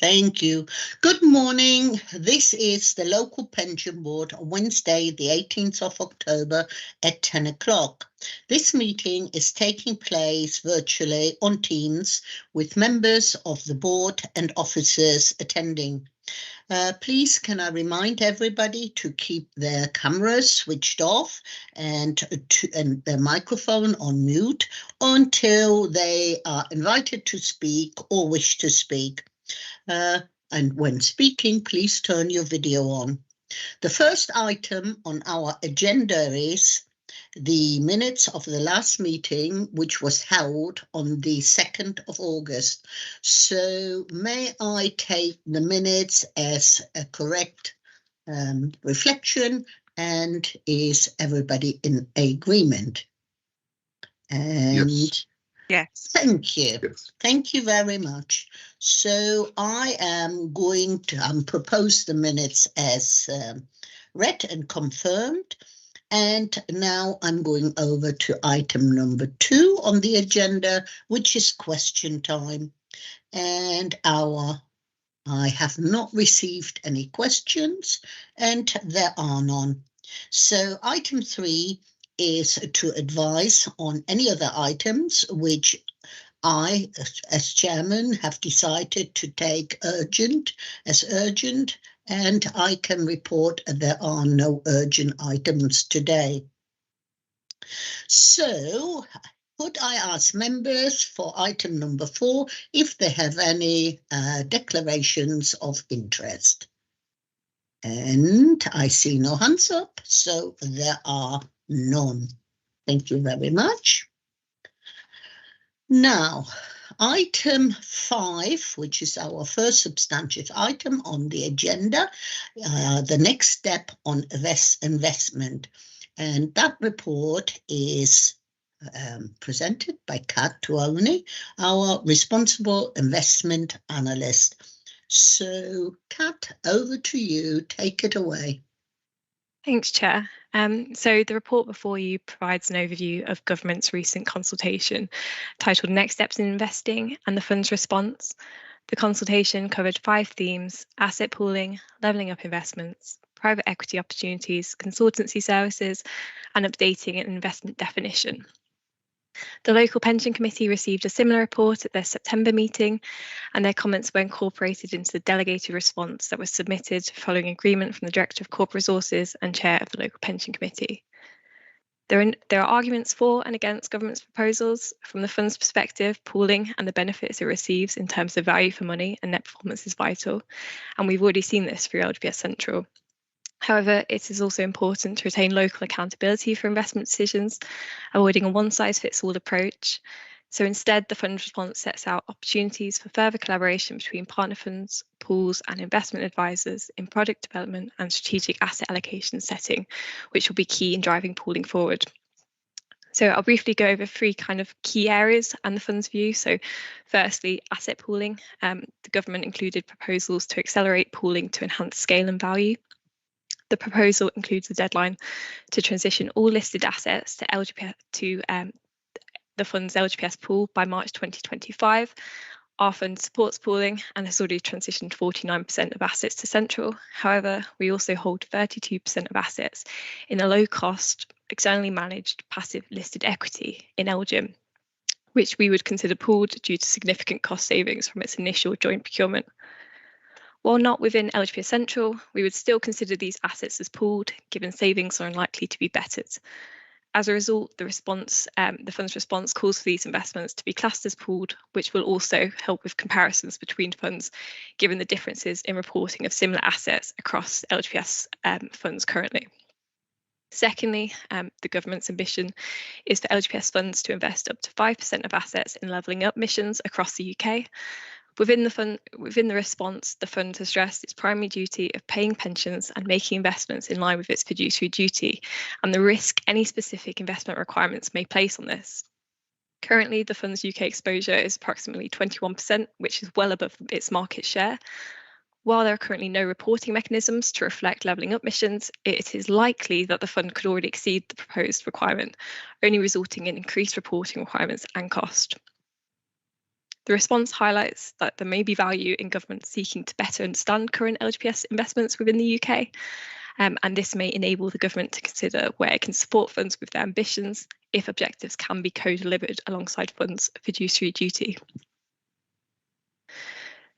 Thank you. Good morning. This is the local pension board on Wednesday, the 18th of October at 10 o'clock. This meeting is taking place virtually on Teams with members of the board and officers attending. Please can I remind everybody to keep their cameras switched off and their microphone on mute until they are invited to speak or wish to speak. And when speaking, please turn your video on. The first item on our agenda is the minutes of the last meeting, which was held on the 2nd of August. So may I take the minutes as a correct reflection, and is everybody in agreement? And Yes. Thank you. Yes. Thank you very much. So I am going to propose the minutes as read and confirmed. And now I'm going over to item number 2 on the agenda, which is question time. And I have not received any questions, and there are none. So item 3 is to advise on any other items which I, as chairman, have decided to take urgent, and I can report there are no urgent items today. So, could I ask members for item number 4 if they have any declarations of interest? And I see no hands up, so there are none. Thank you very much. Now, item 5, which is our first substantive item on the agenda, the next step on investment. And that report is presented by Kat Tuolny, our responsible investment analyst. So, Kat, over to you. Take it away. Thanks, Chair. So the report before you provides an overview of government's recent consultation titled Next Steps in Investing and the fund's response. The consultation covered 5 themes: asset pooling, levelling up investments, private equity opportunities, consultancy services, and updating an investment definition. The local pension committee received a similar report at their September meeting, and their comments were incorporated into the delegated response that was submitted following agreement from the Director of Corporate Resources and Chair of the local pension committee. There are arguments for and against government's proposals. From the fund's perspective, pooling and the benefits it receives in terms of value for money and net performance is vital, and we've already seen this through LGPS Central. However, it is also important to retain local accountability for investment decisions, avoiding a one-size-fits-all approach. So instead, the fund response sets out opportunities for further collaboration between partner funds, pools, and investment advisors in product development and strategic asset allocation setting, which will be key in driving pooling forward. So I'll briefly go over 3 kind of key areas and the fund's view. So firstly, asset pooling. The government included proposals to accelerate pooling to enhance scale and value. The proposal includes a deadline to transition all listed assets to the fund's LGPS pool by March 2025. Our fund supports pooling and has already transitioned 49% of assets to Central. However, we also hold 32% of assets in a low-cost, externally managed passive listed equity in LGIM, which we would consider pooled due to significant cost savings from its initial joint procurement. While not within LGPS Central, we would still consider these assets as pooled, given savings are unlikely to be bettered. As a result, the fund's response calls for these investments to be classed as pooled, which will also help with comparisons between funds, given the differences in reporting of similar assets across LGPS funds currently. Secondly, the government's ambition is for LGPS funds to invest up to 5% of assets in levelling up missions across the UK. Within the response, the fund has stressed its primary duty of paying pensions and making investments in line with its fiduciary duty and the risk any specific investment requirements may place on this. Currently, the fund's UK exposure is approximately 21%, which is well above its market share. While there are currently no reporting mechanisms to reflect levelling up missions, it is likely that the fund could already exceed the proposed requirement, only resulting in increased reporting requirements and cost. The response highlights that there may be value in government seeking to better understand current LGPS investments within the UK, and this may enable the government to consider where it can support funds with their ambitions if objectives can be co-delivered alongside funds' fiduciary duty.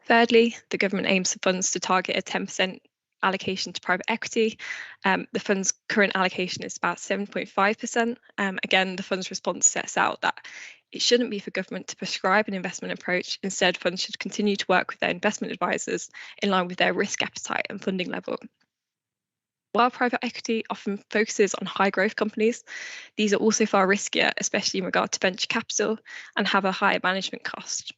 Thirdly, the government aims for funds to target a 10% allocation to private equity. The fund's current allocation is about 7.5%. Again, the fund's response sets out that it shouldn't be for government to prescribe an investment approach. Instead, funds should continue to work with their investment advisors in line with their risk appetite and funding level. While private equity often focuses on high growth companies, these are also far riskier, especially in regard to venture capital, and have a higher management cost.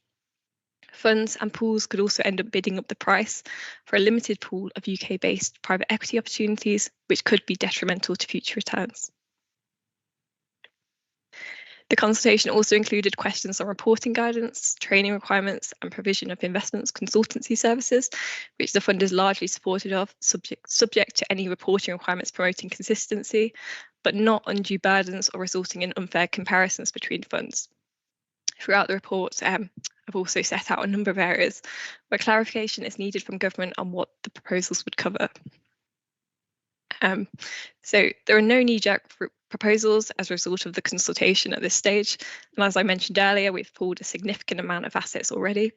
Funds and pools could also end up bidding up the price for a limited pool of UK-based private equity opportunities, which could be detrimental to future returns. The consultation also included questions on reporting guidance, training requirements, and provision of investments consultancy services, which the fund is largely supportive of, subject to any reporting requirements promoting consistency, but not undue burdens or resulting in unfair comparisons between funds. Throughout the report, I've also set out a number of areas where clarification is needed from government on what the proposals would cover. So there are no knee-jerk proposals as a result of the consultation at this stage. And as I mentioned earlier, we've pulled a significant amount of assets already.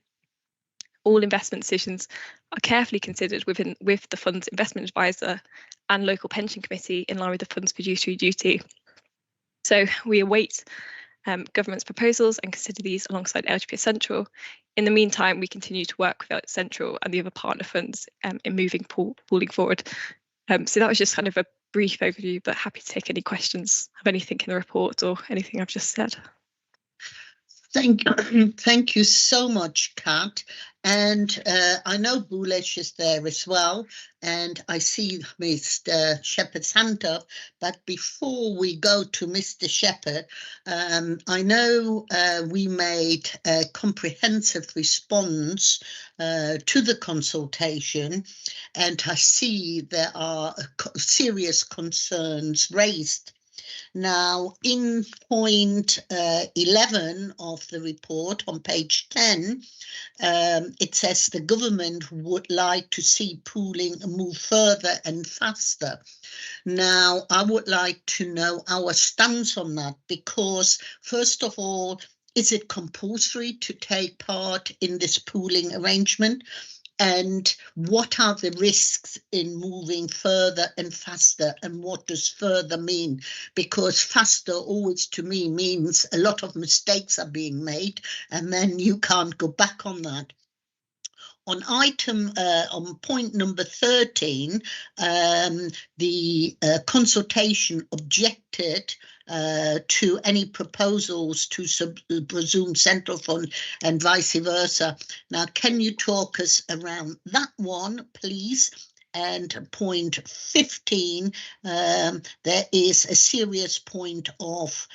All investment decisions are carefully considered with the fund's investment advisor and local pension committee in line with the fund's fiduciary duty. So we await government's proposals and consider these alongside LGPS Central. In the meantime, we continue to work with Central and the other partner funds in pooling forward. So that was just kind of a brief overview, but happy to take any questions of anything in the report or anything I've just said. Thank you so much, Kat. And I know Bhulesh is there as well, and I see Mr. Shepherd's hand up. But before we go to Mr. Shepherd, I know we made a comprehensive response to the consultation, and I see there are serious concerns raised. Now, in point 11 of the report on page 10, it says the government would like to see pooling move further and faster. Now, I would like to know our stance on that, because first of all, is it compulsory to take part in this pooling arrangement? And what are the risks in moving further and faster, and what does further mean? Because faster always to me means a lot of mistakes are being made, and then you can't go back on that. On on point number 13, the consultation objected to any proposals to presume central fund and vice versa. Now, can you talk us around that one, please? And point 15, there is a serious point of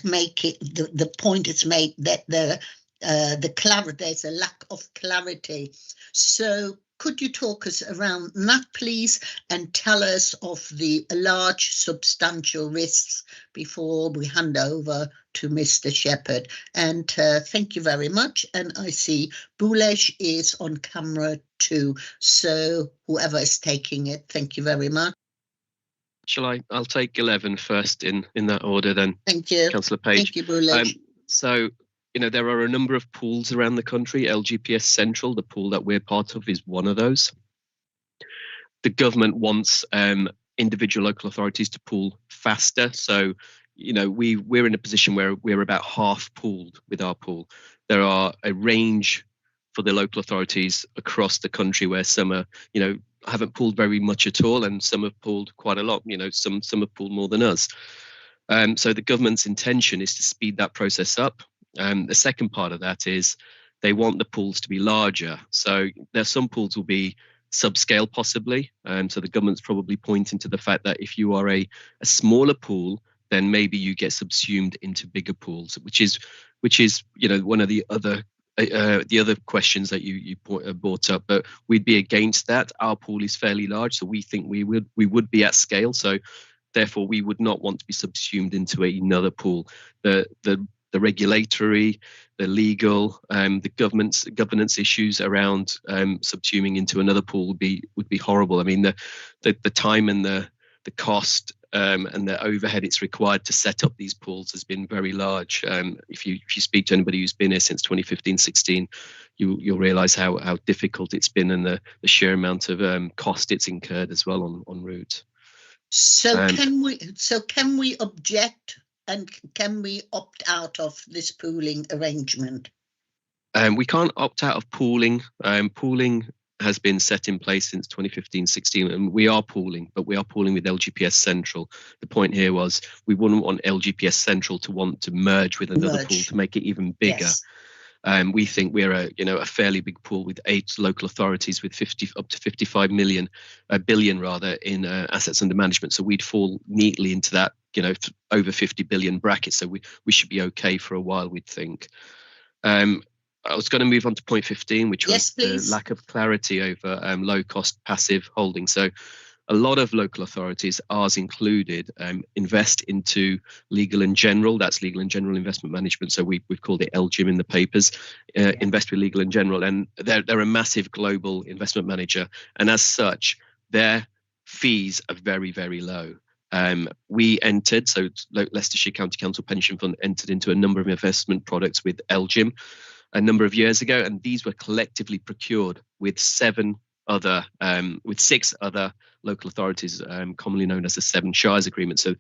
making the point is made that there's a lack of clarity. So could you talk us around that, please, and tell us of the large substantial risks before we hand over to Mr. Shepherd? And thank you very much. And I see Bhulesh is on camera too. So whoever is taking it, thank you very much. I'll take 11 first in that order then. Thank you. Councillor Page. Thank you, Bhulesh. So, there are a number of pools around the country. LGPS Central, the pool that we're part of, is one of those. The government wants individual local authorities to pool faster. So, we're in a position where we're about half pooled with our pool. There are a range for the local authorities across the country where some are, haven't pooled very much at all, and some have pooled quite a lot. Some have pooled more than us. So the government's intention is to speed that process up. The second part of that is they want the pools to be larger. So there's some pools will be subscale possibly. So the government's probably pointing to the fact that if you are a smaller pool, then maybe you get subsumed into bigger pools, which is one of the other questions that you brought up. But we'd be against that. Our pool is fairly large, so we think we would be at scale. So therefore, we would not want to be subsumed into another pool. The the regulatory, the legal, the governance issues around subsuming into another pool would be horrible. I mean, the time and the cost and the overhead it's required to set up these pools has been very large. If you speak to anybody who's been here since 2015-16, you'll realise how difficult it's been, and the sheer amount of cost it's incurred as well on route. So can we object, and can we opt out of this pooling arrangement? We can't opt out of pooling. Pooling has been set in place since 2015-16, and we are pooling, but we are pooling with LGPS Central. The point here was we wouldn't want LGPS Central to want to merge with another pool to make it even bigger. Yes. We think we're a fairly big pool with 8 local authorities with up to 55 billion in assets under management. So we'd fall neatly into that over 50 billion bracket. So we should be okay for a while, we'd think. I was going to move on to point 15, which was the lack of clarity over low cost passive holding. So a lot of local authorities, ours included, invest into Legal and General. That's Legal and General Investment Management. So we've called it LGIM in the papers. Invest with Legal and General, and they're a massive global investment manager, and as such, their fees are very, very low. We entered, so Leicestershire County Council Pension Fund entered into a number of investment products with LGIM a number of years ago, and these were collectively procured with 6 other local authorities, commonly known as the 7 Shires Agreement. So,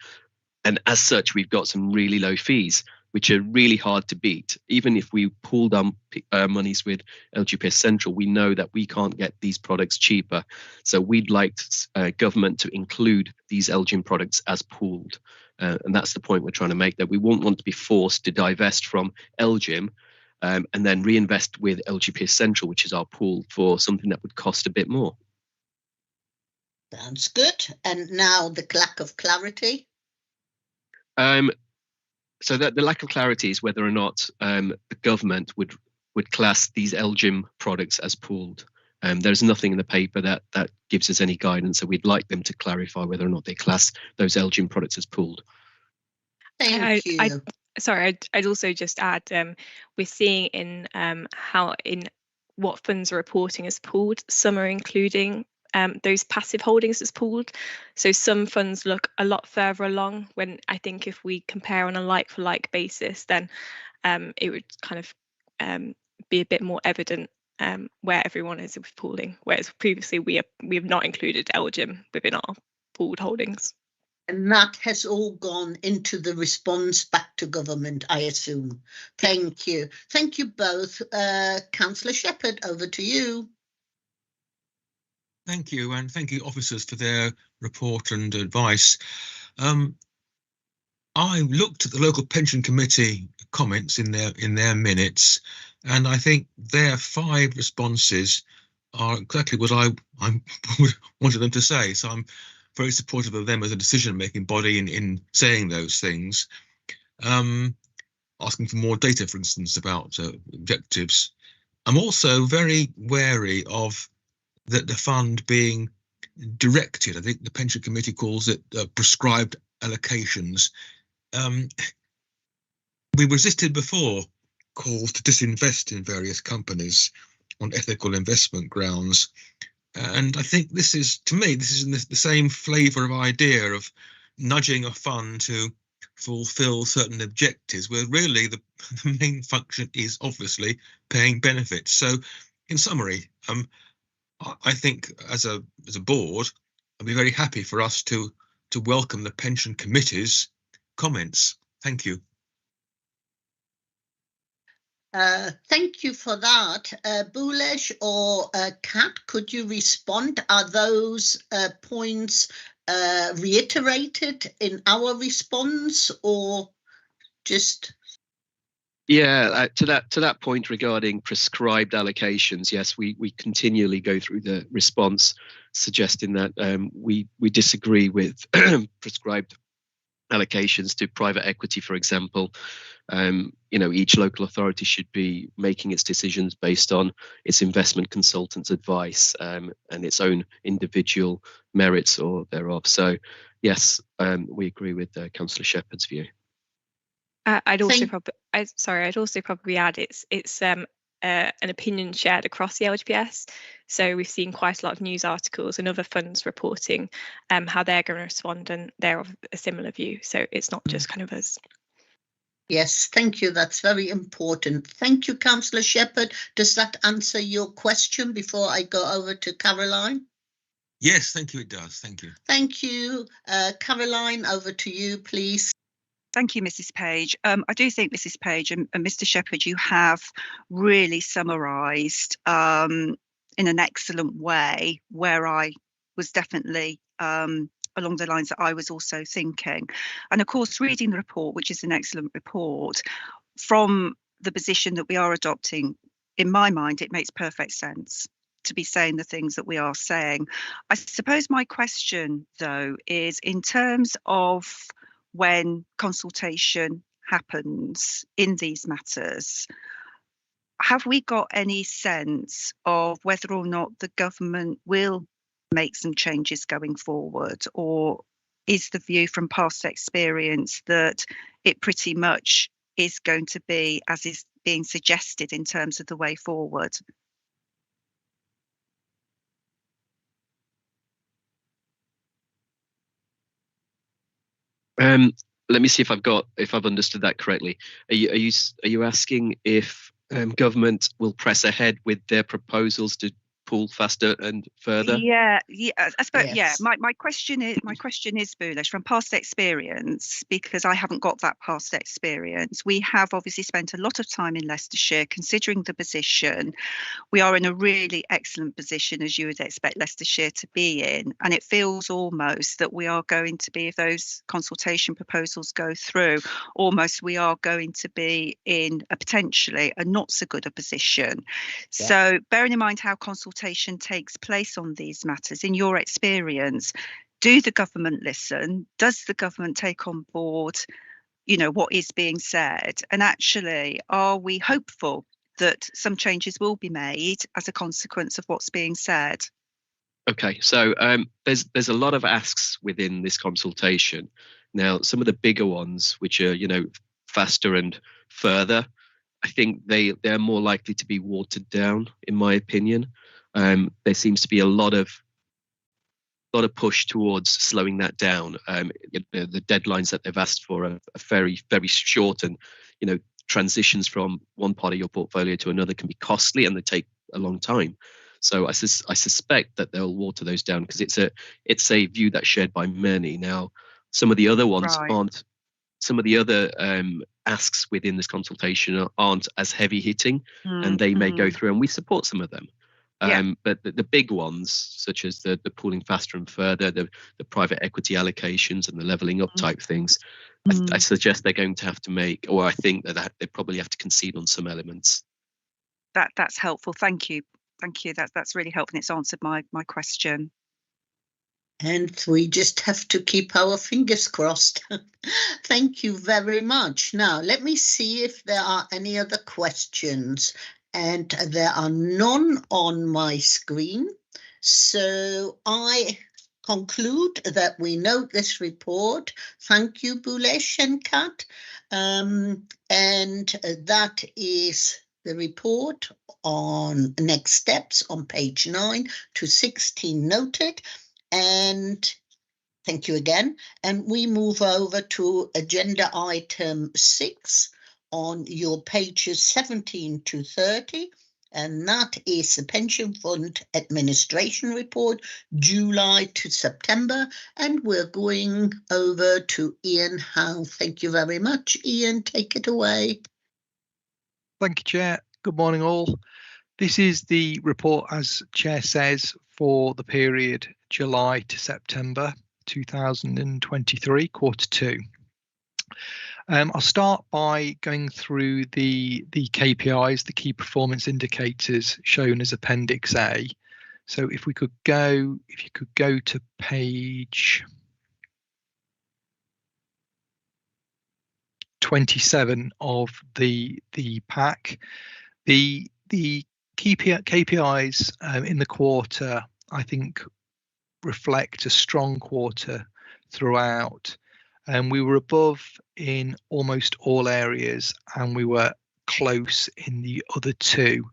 and as such, we've got some really low fees, which are really hard to beat. Even if we pooled our monies with LGPS Central, we know that we can't get these products cheaper. So we'd like government to include these LGIM products as pooled. And that's the point we're trying to make, that we won't want to be forced to divest from LGIM and then reinvest with LGPS Central, which is our pool, for something that would cost a bit more. Sounds good. And now the lack of clarity. So that the lack of clarity is whether or not the government would class these LGIM products as pooled. There's nothing in the paper that gives us any guidance, so we'd like them to clarify whether or not they class those LGIM products as pooled. Thank you. I'd also just add, we're seeing in what funds are reporting as pooled, some are including those passive holdings as pooled. So some funds look a lot further along, when I think if we compare on a like-for-like basis, then it would kind of be a bit more evident where everyone is with pooling, whereas previously we have not included LGIM within our pooled holdings. And that has all gone into the response back to government, I assume. Thank you. Thank you both. Councillor Shepherd, over to you. Thank you, and thank you, officers, for their report and advice. I looked at the local pension committee comments in their minutes, and I think their 5 responses are exactly what I wanted them to say. So I'm very supportive of them as a decision-making body in saying those things. Asking for more data, for instance, about objectives. I'm also very wary of the fund being directed. I think the pension committee calls it prescribed allocations. We resisted before calls to disinvest in various companies on ethical investment grounds. And I think this is, to me, this is in the same flavour of idea of nudging a fund to fulfil certain objectives, where really the main function is obviously paying benefits. So in summary, I think as a board, I'd be very happy for us to welcome the pension committee's comments. Thank you. Thank you for that. Bhulesh or Kat, could you respond? Are those points reiterated in our response, or just? Yeah, to that point regarding prescribed allocations, yes, we continually go through the response suggesting that we disagree with prescribed allocations to private equity, for example. Each local authority should be making its decisions based on its investment consultant's advice and its own individual merits or thereof. So, yes, we agree with Councillor Shepherd's view. I'd also probably add it's an opinion shared across the LGPS. So we've seen quite a lot of news articles and other funds reporting how they're going to respond, and they're of a similar view. So it's not just kind of us. Yes, thank you. That's very important. Thank you, Councillor Shepherd. Does that answer your question before I go over to Caroline? Yes, thank you, it does. Thank you. Thank you. Caroline, over to you, please. Thank you, Mrs. Page. I do think, Mrs. Page and Mr. Shepherd, you have really summarised in an excellent way where I was definitely along the lines that I was also thinking. And of course, reading the report, which is an excellent report, from the position that we are adopting, in my mind, it makes perfect sense to be saying the things that we are saying. I suppose my question, though, is in terms of when consultation happens in these matters, have we got any sense of whether or not the government will make some changes going forward, or is the view from past experience that it pretty much is going to be as is being suggested in terms of the way forward? Let me see if I've understood that correctly. Are you asking if government will press ahead with their proposals to pool faster and further? Yeah, I suppose. Yes. Yeah, my question is Bhulesh, from past experience, because I haven't got that past experience. We have obviously spent a lot of time in Leicestershire considering the position. We are in a really excellent position, as you would expect Leicestershire to be in, and it feels almost that we are going to be, if those consultation proposals go through, almost we are going to be in a potentially a not so good a position. Yeah. So bearing in mind how consultation takes place on these matters, in your experience, do the government listen? Does the government take on board, what is being said? And actually, are we hopeful that some changes will be made as a consequence of what's being said? Okay, so there's a lot of asks within this consultation. Now, some of the bigger ones, which are faster and further, I think they're more likely to be watered down, in my opinion. There seems to be a lot of push towards slowing that down. The deadlines that they've asked for are very, very short, and transitions from one part of your portfolio to another can be costly and they take a long time. So I suspect that they'll water those down, because it's a view that's shared by many. Now, some of the other ones aren't. Some of the other asks within this consultation aren't as heavy hitting, and they may go through, and we support some of them. But the big ones, such as the pooling faster and further, the private equity allocations and the levelling up type things, I suggest they're going to have to make, or I think that they probably have to concede on some elements. That's helpful. Thank you. That's really helpful. And it's answered my question. And we just have to keep our fingers crossed. Thank you very much. Now, let me see if there are any other questions. And there are none on my screen. So I conclude that we note this report. Thank you, Bhulesh and Kat. And that is the report on next steps on page 9 to 16 noted. And thank you again. And we move over to agenda item 6 on your pages 17 to 30. And that is the Pension Fund Administration Report, July to September. And we're going over to Ian Howe. Thank you very much. Ian, take it away. Thank you, Chair. Good morning, all. This is the report, as Chair says, for the period July to September 2023, quarter 2. I'll start by going through the KPIs, the key performance indicators shown as Appendix A. So if you could go to page 27 of the pack, the KPIs in the quarter, I think, reflect a strong quarter throughout. and we were above in almost all areas, and we were close in the other two.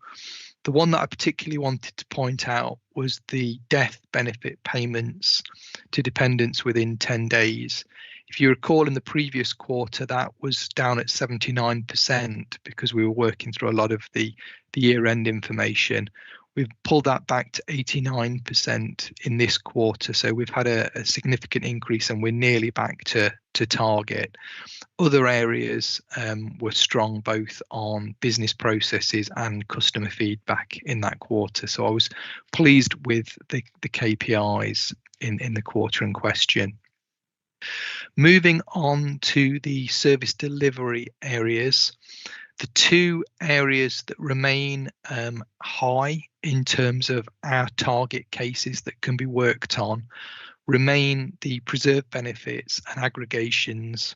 The one that I particularly wanted to point out was the death benefit payments to dependents within 10 days. If you recall, in the previous quarter, that was down at 79% because we were working through a lot of the year-end information. We've pulled that back to 89% in this quarter. So we've had a significant increase, and we're nearly back to target. Other areas were strong, both on business processes and customer feedback in that quarter. So I was pleased with the KPIs in the quarter in question. Moving on to the service delivery areas, the two areas that remain high in terms of our target cases that can be worked on remain the preserved benefits and aggregations.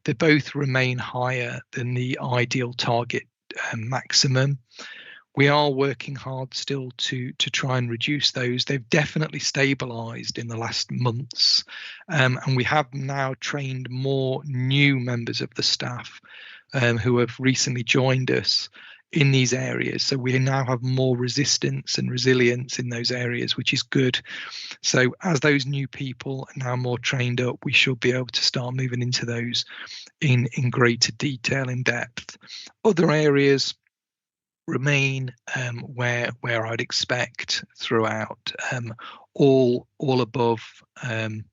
They both remain higher than the ideal target maximum. We are working hard still to try and reduce those. They've definitely stabilised in the last months, and we have now trained more new members of the staff who have recently joined us in these areas. So we now have more resistance and resilience in those areas, which is good. So as those new people are now more trained up, we should be able to start moving into those in greater detail, in depth. Other areas remain where I'd expect throughout, all above the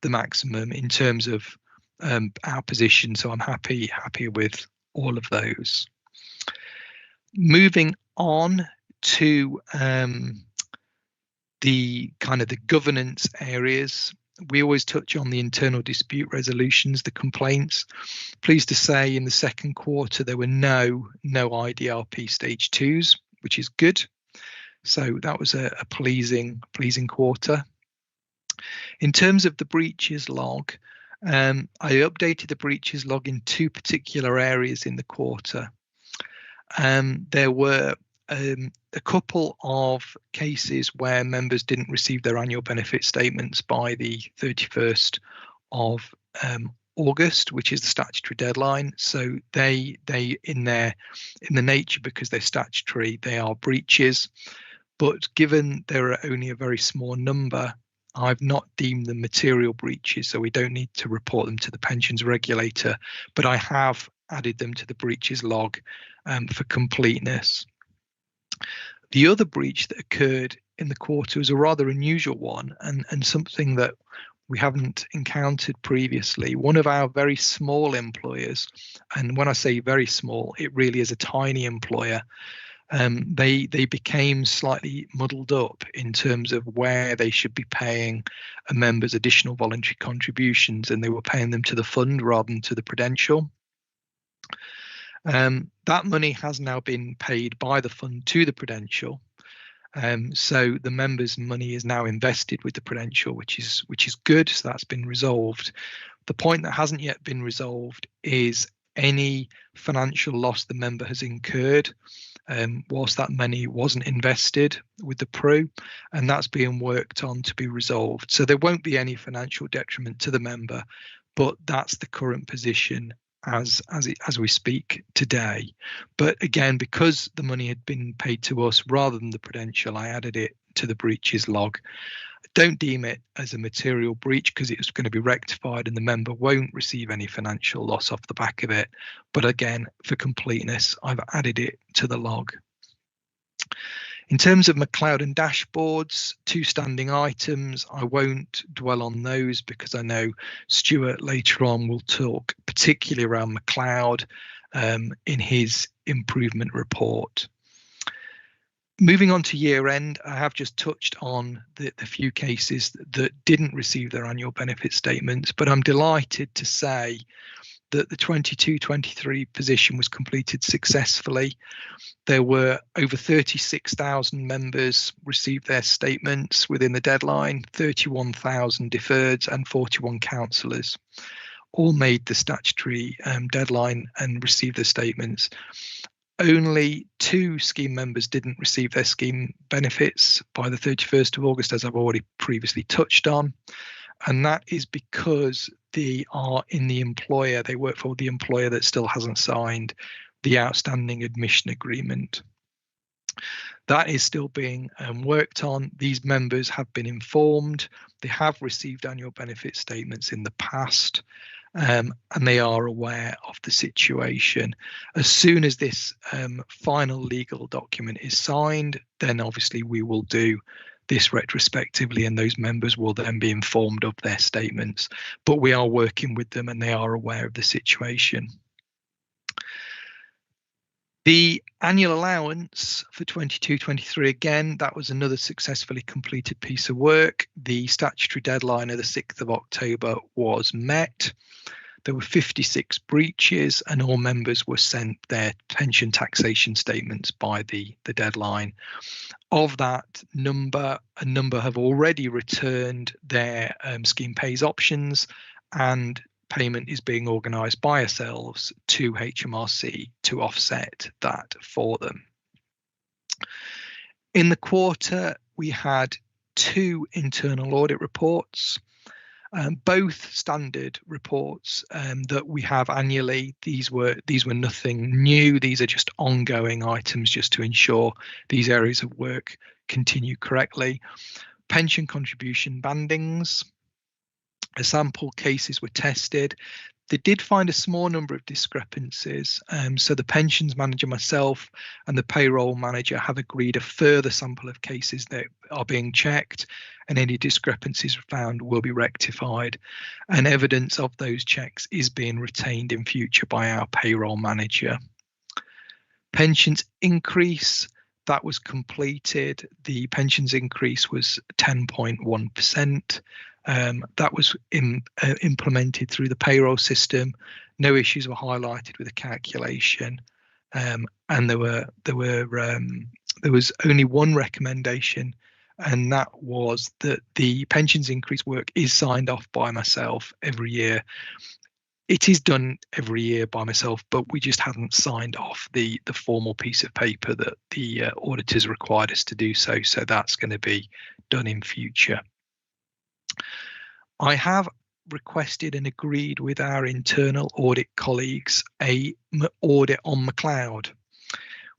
maximum in terms of our position. So I'm happy with all of those. Moving on to the kind of the governance areas, we always touch on the internal dispute resolutions, the complaints. Pleased to say in the second quarter there were no IDRP stage 2s, which is good. So that was a pleasing quarter. In terms of the breaches log, I updated the breaches log in two particular areas in the quarter. There were a couple of cases where members didn't receive their annual benefit statements by the 31st of August, which is the statutory deadline. So they in the nature, because they're statutory, they are breaches. But given there are only a very small number, I've not deemed them material breaches, so we don't need to report them to the pensions regulator, but I have added them to the breaches log for completeness. The other breach that occurred in the quarter was a rather unusual one, and something that we haven't encountered previously. One of our very small employers, and when I say very small, it really is a tiny employer, they became slightly muddled up in terms of where they should be paying a member's additional voluntary contributions, and they were paying them to the fund rather than to the Prudential. That money has now been paid by the fund to the Prudential, so the members' money is now invested with the Prudential, which is good. So that's been resolved. The point that hasn't yet been resolved is any financial loss the member has incurred whilst that money wasn't invested with the PRU, and that's being worked on to be resolved. So there won't be any financial detriment to the member, but that's the current position as we speak today. But again, because the money had been paid to us rather than the Prudential, I added it to the breaches log. Don't deem it as a material breach because it's going to be rectified and the member won't receive any financial loss off the back of it. But again, for completeness, I've added it to the log. In terms of McLeod and dashboards, two standing items. I won't dwell on those because I know Stuart later on will talk particularly around McLeod in his improvement report. Moving on to year end, I have just touched on the few cases that didn't receive their annual benefit statements, but I'm delighted to say that the 22-23 position was completed successfully. There were over 36,000 members received their statements within the deadline, 31,000 deferreds and 41 counsellors all made the statutory deadline and received their statements. Only 2 scheme members didn't receive their scheme benefits by the 31st of August, as I've already previously touched on. And that is because they are in the employer, they work for the employer that still hasn't signed the outstanding admission agreement. That is still being worked on. These members have been informed. They have received annual benefit statements in the past, and they are aware of the situation. As soon as this final legal document is signed, then obviously we will do this retrospectively, and those members will then be informed of their statements. But we are working with them and they are aware of the situation. The annual allowance for 22-23, again, that was another successfully completed piece of work. The statutory deadline of the 6th of October was met. There were 56 breaches and all members were sent their pension taxation statements by the deadline. Of that number, a number have already returned their scheme pays options, and payment is being organised by ourselves to HMRC to offset that for them. In the quarter, we had 2 internal audit reports, both standard reports that we have annually. These were nothing new. These are just ongoing items just to ensure these areas of work continue correctly. Pension contribution bandings. Sample cases were tested. They did find a small number of discrepancies. So the pensions manager, myself, and the payroll manager have agreed a further sample of cases that are being checked, and any discrepancies found will be rectified. And evidence of those checks is being retained in future by our payroll manager. Pensions increase, that was completed. The pensions increase was 10.1%. That was implemented through the payroll system. No issues were highlighted with the calculation, and there was only one recommendation, and that was that the pensions increase work is signed off by myself every year. It is done every year by myself, but we just hadn't signed off the formal piece of paper that the auditors required us to do so. So that's going to be done in future. I have requested and agreed with our internal audit colleagues a audit on McCloud.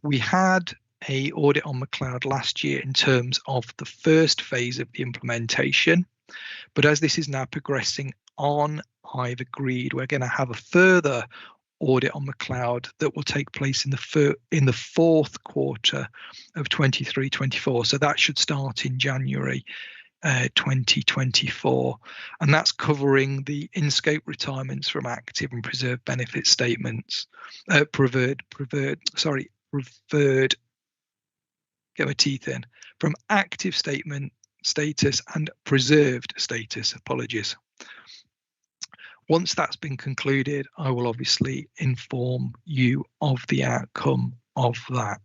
We had a audit on McCloud last year in terms of the first phase of the implementation, but as this is now progressing on, I've agreed we're going to have a further audit on McCloud that will take place in the fourth quarter of 23-24. So that should start in January 2024, and that's covering the in-scope retirements from active and preserved benefit statements, preferred, get my teeth in, from active statement status and preserved status, apologies. Once that's been concluded, I will obviously inform you of the outcome of that.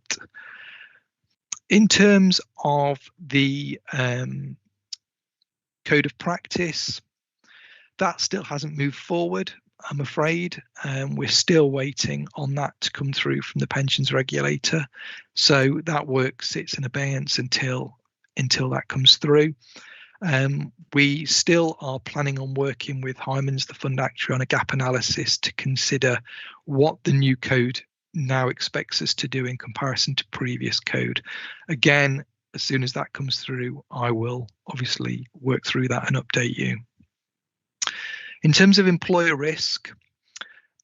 In terms of the code of practice, that still hasn't moved forward, I'm afraid. We're still waiting on that to come through from the pensions regulator. So that work sits in abeyance until that comes through. We still are planning on working with Hymans, the fund actuary, on a gap analysis to consider what the new code now expects us to do in comparison to previous code. Again, as soon as that comes through, I will obviously work through that and update you. In terms of employer risk,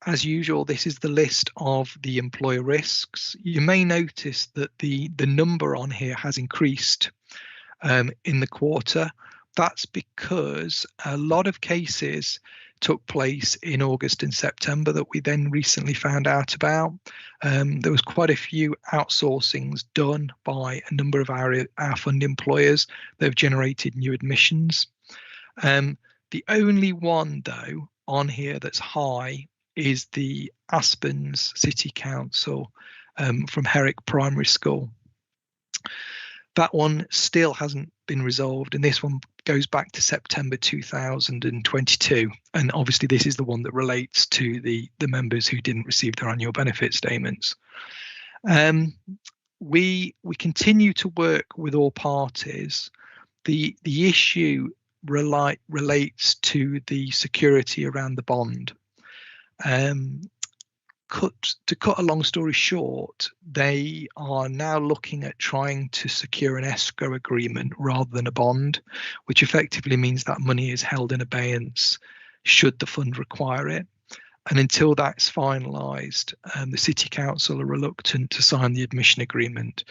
as usual, this is the list of the employer risks. You may notice that the number on here has increased in the quarter. That's because a lot of cases took place in August and September that we then recently found out about. There was quite a few outsourcings done by a number of our fund employers that have generated new admissions. The only one, though, on here that's high is the Aspens City Council from Herrick Primary School. That one still hasn't been resolved, and this one goes back to September 2022. And obviously this is the one that relates to the members who didn't receive their annual benefit statements. We continue to work with all parties. The issue relates to the security around the bond. To cut a long story short, they are now looking at trying to secure an escrow agreement rather than a bond, which effectively means that money is held in abeyance should the fund require it. And until that's finalised, the City Council are reluctant to sign the admission agreement.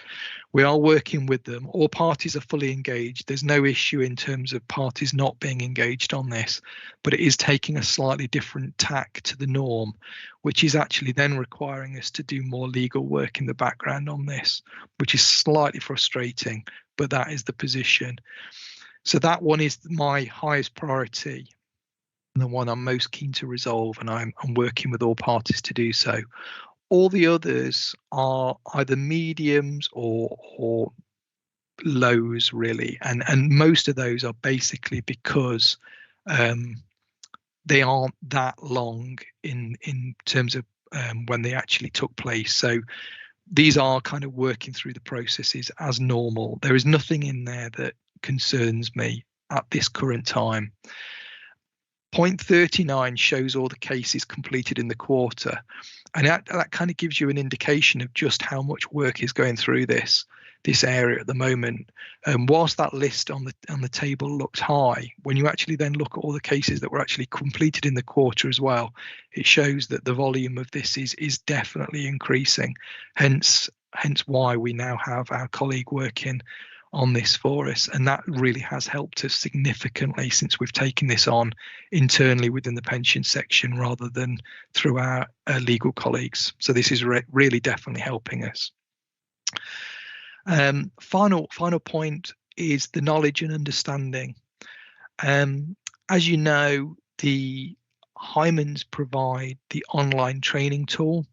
We are working with them. All parties are fully engaged. There's no issue in terms of parties not being engaged on this, but it is taking a slightly different tack to the norm, which is actually then requiring us to do more legal work in the background on this, which is slightly frustrating, but that is the position. So that one is my highest priority, and the one I'm most keen to resolve, and I'm working with all parties to do so. All the others are either mediums or lows, really, and most of those are basically because they aren't that long in terms of when they actually took place. So these are kind of working through the processes as normal. There is nothing in there that concerns me at this current time. Point 39 shows all the cases completed in the quarter, and that kind of gives you an indication of just how much work is going through this area at the moment. Whilst that list on the table looks high, when you actually then look at all the cases that were actually completed in the quarter as well, it shows that the volume of this is definitely increasing. Hence why we now have our colleague working on this for us, and that really has helped us significantly since we've taken this on internally within the pension section rather than through our legal colleagues. So this is really definitely helping us. Final point is the knowledge and understanding. As you know, the Hymans provide the online training tool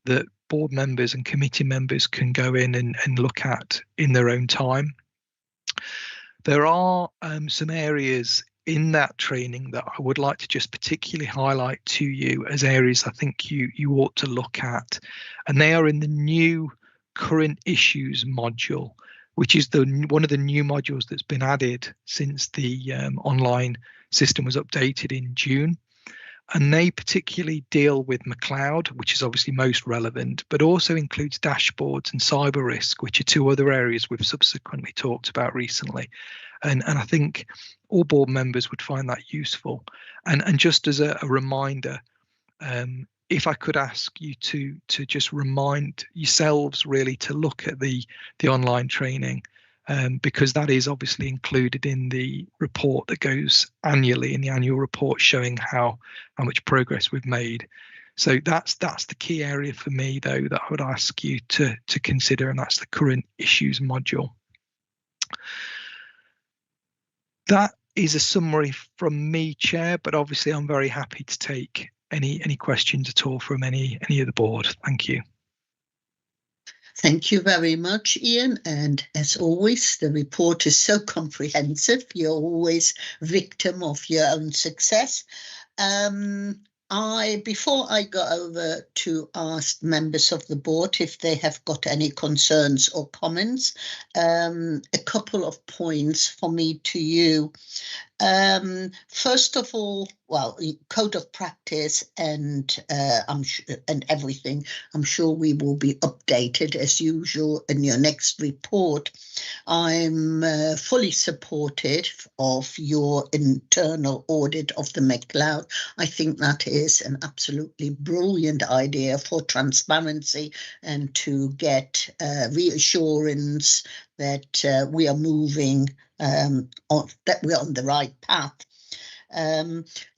that board members and committee members can go in and look at in their own time. There are some areas in that training that I would like to just particularly highlight to you as areas I think you ought to look at, and they are in the new current issues module, which is one of the new modules that's been added since the online system was updated in June. And they particularly deal with McCloud, which is obviously most relevant, but also includes dashboards and cyber risk, which are two other areas we've subsequently talked about recently. And I think all board members would find that useful. And just as a reminder, if I could ask you to just remind yourselves really to look at the online training, because that is obviously included in the report that goes annually in the annual report showing how much progress we've made. So that's the key area for me, though, that I would ask you to consider, and that's the current issues module. That is a summary from me, Chair, but obviously I'm very happy to take any questions at all from any of the board. Thank you. Thank you very much, Ian. And as always, the report is so comprehensive. You're always victim of your own success. Before I go over to ask members of the board if they have got any concerns or comments, a couple of points for me to you. First of all, well, code of practice and everything, I'm sure we will be updated as usual in your next report. I'm fully supportive of your internal audit of the McCloud. I think that is an absolutely brilliant idea for transparency and to get reassurance that we are moving that we're on the right path.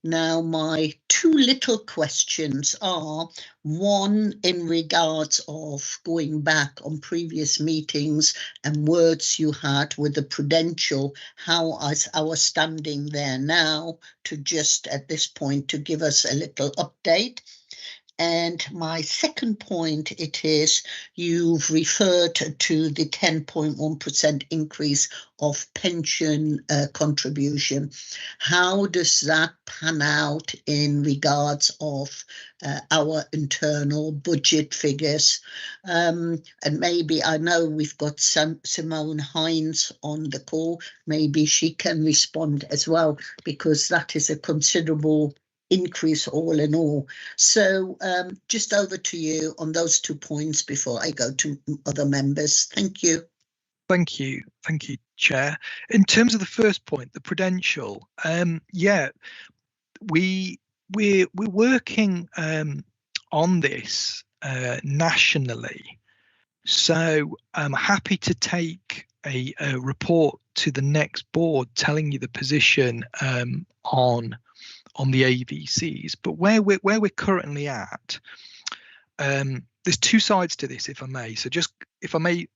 Now, my two little questions are, one, in regards of going back on previous meetings and words you had with the Prudential, how is our standing there now, to just at this point to give us a little update. And my second point, it is you've referred to the 10.1% increase of pension contribution. How does that pan out in regards of our internal budget figures? And maybe, I know we've got Simone Hines on the call, maybe she can respond as well, because that is a considerable increase all in all. So just over to you on those 2 points before I go to other members. Thank you. Thank you, Chair. In terms of the first point, the Prudential, yeah, we're working on this nationally. So I'm happy to take a report to the next board telling you the position on the AVCs, but where we're currently at, there's two sides to this, if I may. So just if I may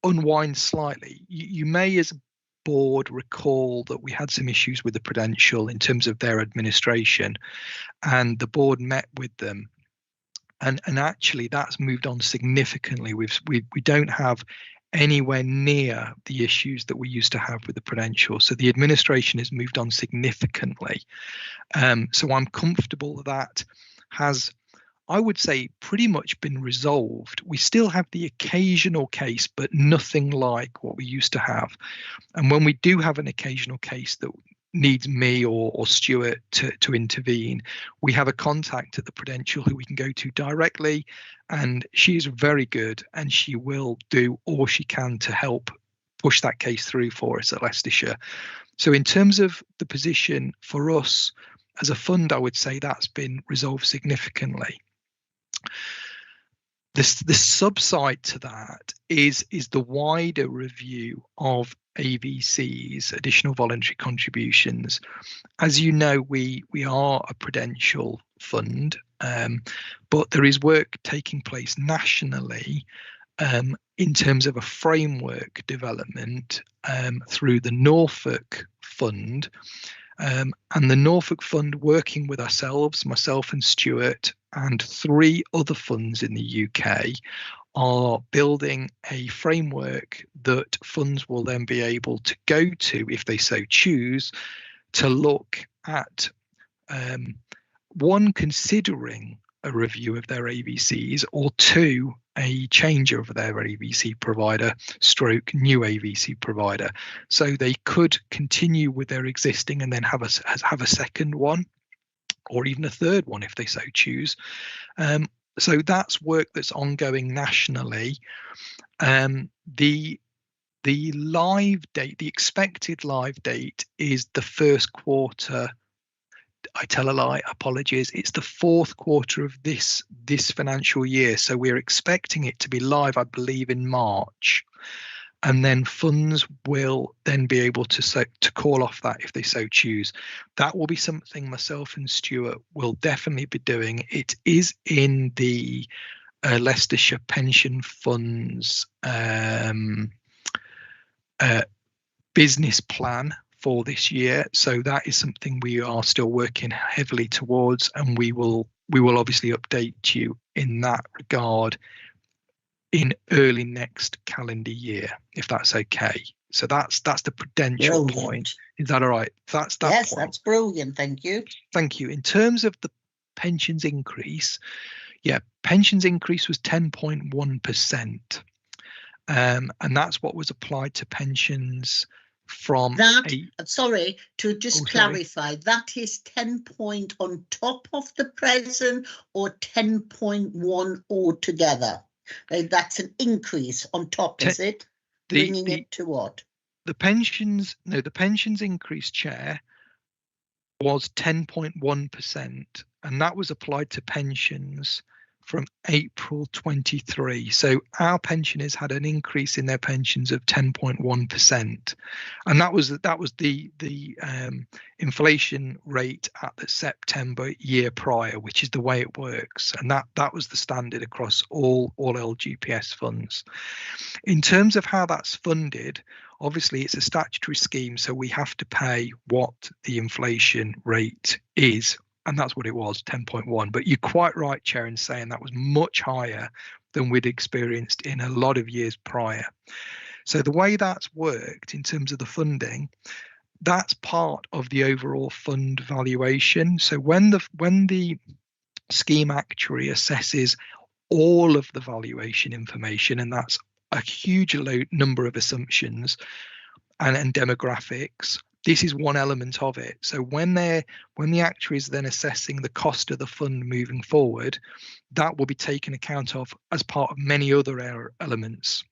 unwind slightly, you may as a board recall that we had some issues with the Prudential in terms of their administration, and the board met with them, and actually that's moved on significantly. We don't have anywhere near the issues that we used to have with the Prudential. So the administration has moved on significantly. So I'm comfortable that has, I would say, pretty much been resolved. We still have the occasional case, but nothing like what we used to have. And when we do have an occasional case that needs me or Stuart to intervene, we have a contact at the Prudential who we can go to directly, and she is very good, and she will do all she can to help push that case through for us at Leicestershire. So in terms of the position for us as a fund, I would say that's been resolved significantly. The subside to that is the wider review of AVCs, additional voluntary contributions. As you know, we are a Prudential fund, but there is work taking place nationally in terms of a framework development through the Norfolk Fund. And the Norfolk Fund, working with ourselves, myself and Stuart, and 3 other funds in the UK, are building a framework that funds will then be able to go to, if they so choose, to look at one, considering a review of their AVCs, or 2, a change of their AVC provider / new AVC provider. So they could continue with their existing and then have a second one, or even a third one if they so choose. So that's work that's ongoing nationally. The live date, the expected live date, is the first quarter. I tell a lie, apologies. It's the 4th quarter of this financial year. So we're expecting it to be live, I believe, in March. And then funds will then be able to call off that if they so choose. That will be something myself and Stuart will definitely be doing. It is in the Leicestershire Pension Fund's business plan for this year. So that is something we are still working heavily towards, and we will obviously update you in that regard in early next calendar year, if that's okay. So that's the Prudential point. Is that all right? That's that yes, point. That's brilliant. Thank you. Thank you. In terms of the pensions increase, yeah, pensions increase was 10.1%. And that's what was applied to pensions from that. Sorry to just clarify. That is 10 point on top of the present, or 10.1 altogether. That's an increase on top, is it? Bringing it to what? The pensions increase, Chair, was 10.1%, and that was applied to pensions from April 23. So our pensioners had an increase in their pensions of 10.1%, and that was the inflation rate at the September year prior, which is the way it works, and that was the standard across all LGPS funds. In terms of how that's funded, obviously it's a statutory scheme, so we have to pay what the inflation rate is and that's what it was, 10.1. But you're quite right, Chair, in saying that was much higher than we'd experienced in a lot of years prior. So the way that's worked in terms of the funding, that's part of the overall fund valuation. So when the scheme actuary assesses all of the valuation information, and that's a huge number of assumptions and demographics, this is one element of it. So when the actuary is then assessing the cost of the fund moving forward, that will be taken account of as part of many other elements.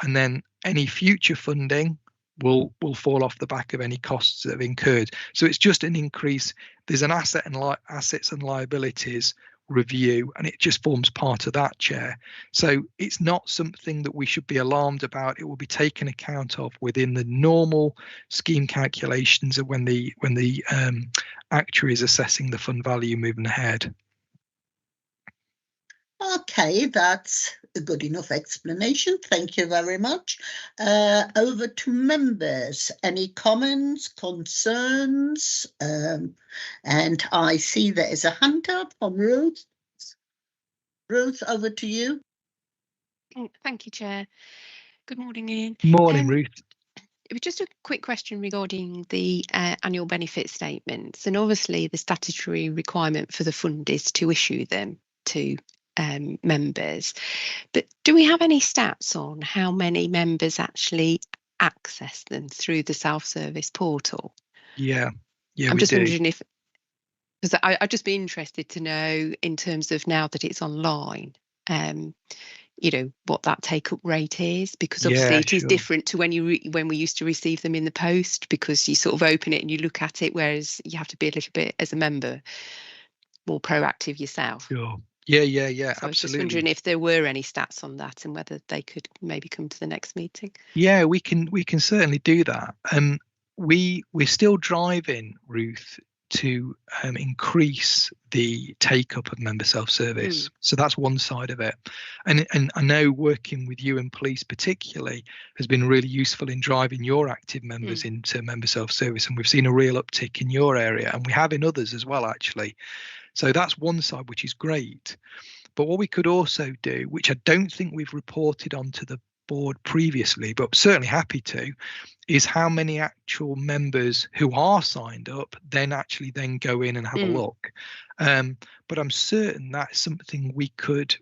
And then any future funding will fall off the back of any costs that have incurred. So it's just an increase. There's an assets and liabilities review, and it just forms part of that, Chair. So it's not something that we should be alarmed about. It will be taken account of within the normal scheme calculations of when the actuary is assessing the fund value moving ahead. Okay, that's a good enough explanation. Thank you very much. Over to members. Any comments, concerns? And I see there is a hand up from Ruth. Ruth, over to you. Thank you, Chair. Good morning, Ian. Morning, Ruth. It was just a quick question regarding the annual benefit statements. And obviously the statutory requirement for the fund is to issue them to members, but do we have any stats on how many members actually access them through the self-service portal? Yeah, I'm just wondering if, because I'd just be interested to know in terms of now that it's online, you know, what that take-up rate is, because obviously it is different to when we used to receive them in the post, because you sort of open it and you look at it, whereas you have to be a little bit, as a member, more proactive yourself. Sure. Yeah, so absolutely. I was just wondering if there were any stats on that and whether they could maybe come to the next meeting. Yeah, we can certainly do that. We're still driving, Ruth, to increase the take up of member self-service. So that's one side of it. And I know working with you and police particularly has been really useful in driving your active members into member self-service. And we've seen a real uptick in your area, and we have in others as well, actually. So that's one side, which is great. But what we could also do, which I don't think we've reported onto the board previously, but certainly happy to, is how many actual members who are signed up then go in and have a look. But I'm certain that's something we could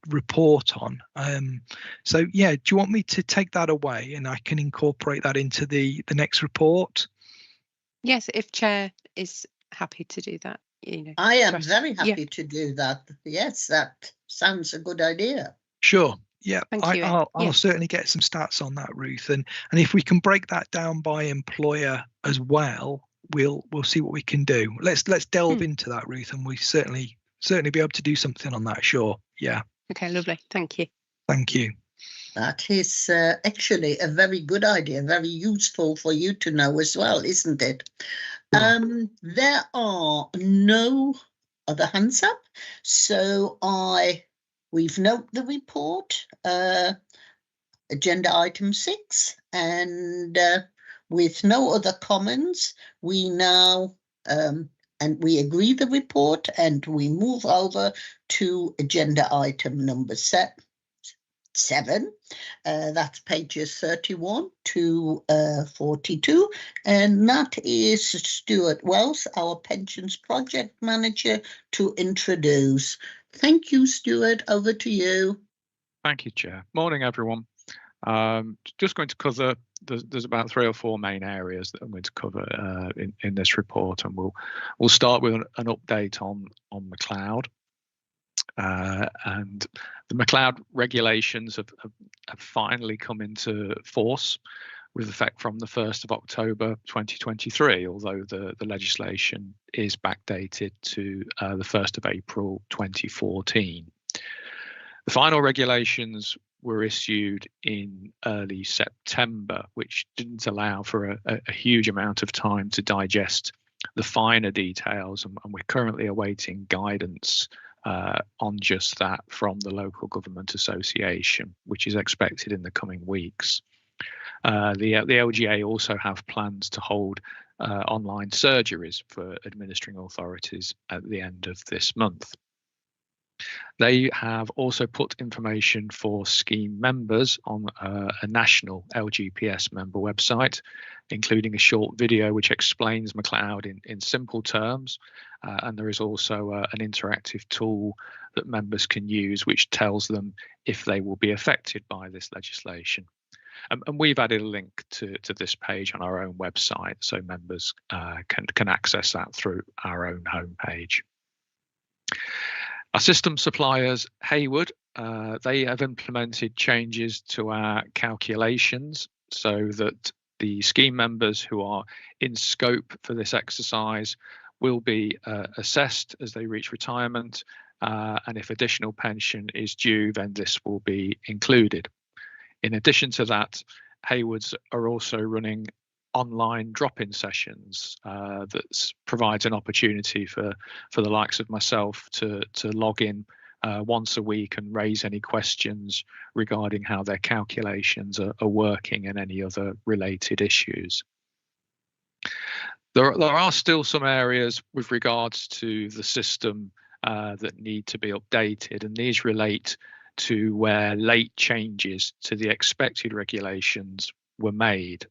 report on. So yeah, do you want me to take that away and I can incorporate that into the next report? Yes, if Chair is happy to do that. You know, I am very happy to do that. Yes, that sounds a good idea. Sure. Yeah, Thank you. I'll certainly get some stats on that, Ruth, and if we can break that down by employer as well, we'll see what we can do. Let's delve into that, Ruth, and we certainly be able to do something on that. Sure. Yeah. Okay, lovely. Thank you. Thank you. That is actually a very good idea, very useful for you to know as well, isn't it? There are no other hands up, so we've noted the report, agenda item 6, and with no other comments, we now and we agree the report, and we move over to agenda item number 7. That's pages 31 to 42, and that is Stuart Wells, our pensions project manager, to introduce. Thank you, Stuart. Over to you. Thank you, Chair. Morning, everyone. Just going to cover, there's about 3 or 4 main areas that I'm going to cover in this report, and we'll start with an update on McCloud. And the McCloud regulations have finally come into force with effect from the 1st of October 2023, although the legislation is backdated to the 1st of April 2014. The final regulations were issued in early September, which didn't allow for a huge amount of time to digest the finer details, and we're currently awaiting guidance on just that from the Local Government Association, which is expected in the coming weeks. The LGA also have plans to hold online surgeries for administering authorities at the end of this month. They have also put information for scheme members on a national LGPS member website, including a short video which explains McCloud in simple terms. And there is also an interactive tool that members can use which tells them if they will be affected by this legislation. And we've added a link to this page on our own website, so members can access that through our own homepage. Our system suppliers, Hayward, they have implemented changes to our calculations so that the scheme members who are in scope for this exercise will be assessed as they reach retirement, and if additional pension is due, then this will be included. In addition to that, Haywards are also running online drop-in sessions that provides an opportunity for the likes of myself to log in once a week and raise any questions regarding how their calculations are working and any other related issues. There are still some areas with regards to the system that need to be updated, and these relate to where late changes to the expected regulations were made.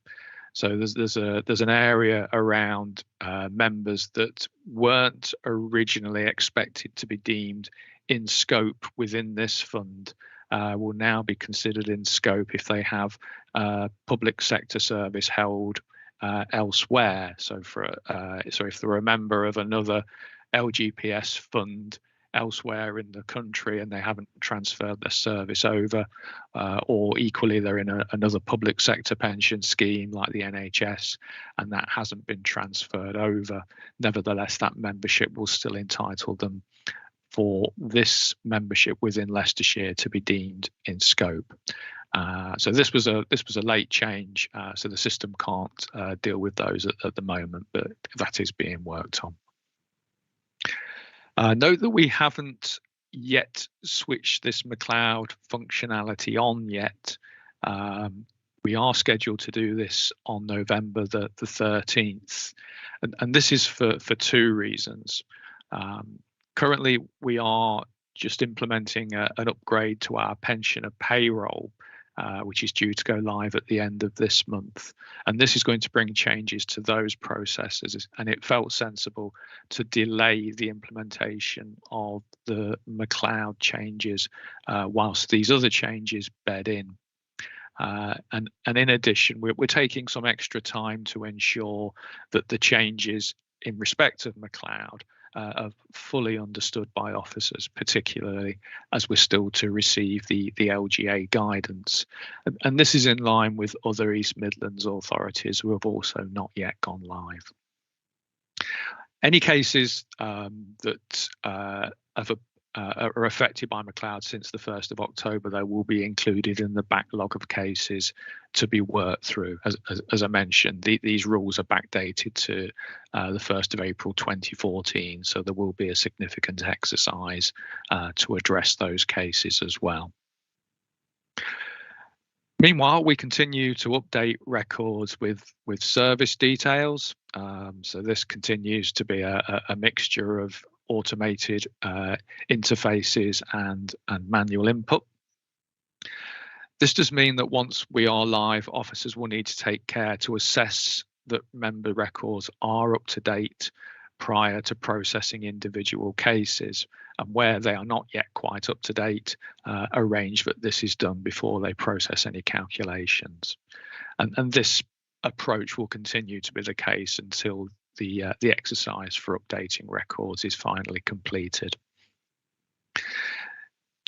So there's an area around members that weren't originally expected to be deemed in scope within this fund will now be considered in scope if they have public sector service held elsewhere. So if they're a member of another LGPS fund elsewhere in the country and they haven't transferred their service over, or equally they're in another public sector pension scheme like the NHS and that hasn't been transferred over, nevertheless that membership will still entitle them for this membership within Leicestershire to be deemed in scope. So this was a late change, so the system can't deal with those at the moment, but that is being worked on. Note that we haven't yet switched this McCloud functionality on yet. We are scheduled to do this on November the 13th, and this is for two reasons. Currently, we are just implementing an upgrade to our pensioner payroll, which is due to go live at the end of this month. And this is going to bring changes to those processes. And it felt sensible to delay the implementation of the McCloud changes whilst these other changes bed in. And in addition, we're taking some extra time to ensure that the changes in respect of McCloud are fully understood by officers, particularly as we're still to receive the LGA guidance. And this is in line with other East Midlands authorities who have also not yet gone live. Any cases that are affected by McCloud since the 1st of October, they will be included in the backlog of cases to be worked through. As I mentioned, these rules are backdated to the 1st of April 2014, so there will be a significant exercise to address those cases as well. Meanwhile, we continue to update records with service details. So this continues to be a mixture of automated interfaces and manual input. This does mean that once we are live, officers will need to take care to assess that member records are up to date prior to processing individual cases, and where they are not yet quite up to date, arrange that this is done before they process any calculations. And this approach will continue to be the case until the exercise for updating records is finally completed.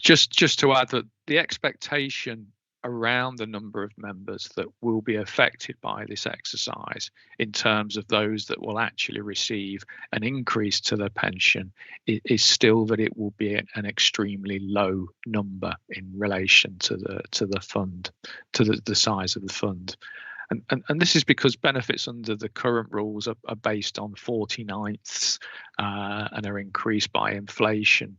Just to add that the expectation around the number of members that will be affected by this exercise in terms of those that will actually receive an increase to their pension is still that it will be an extremely low number in relation to the fund, to the size of the fund. And this is because benefits under the current rules are based on 49ths and are increased by inflation,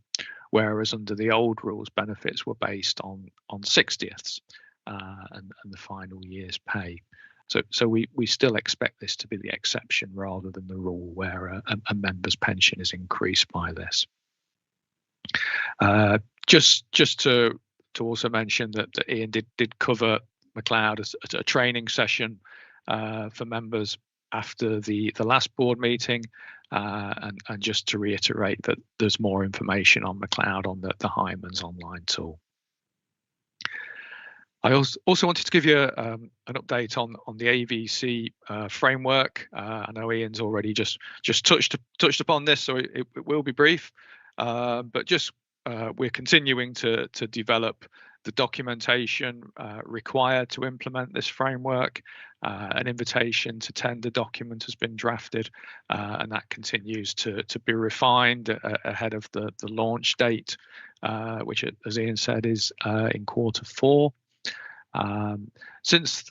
whereas under the old rules, benefits were based on 60ths and the final year's pay. So we still expect this to be the exception rather than the rule, where a member's pension is increased by this. Just to also mention that Ian did cover McLeod as a training session for members after the last board meeting, and just to reiterate that there's more information on McLeod on the Hymans online tool. I also wanted to give you an update on the AVC framework. I know Ian's already just touched upon this, so it will be brief, but just we're continuing to develop the documentation required to implement this framework. An invitation to tender document has been drafted, and that continues to be refined ahead of the launch date, which, as Ian said, is in Q4. Since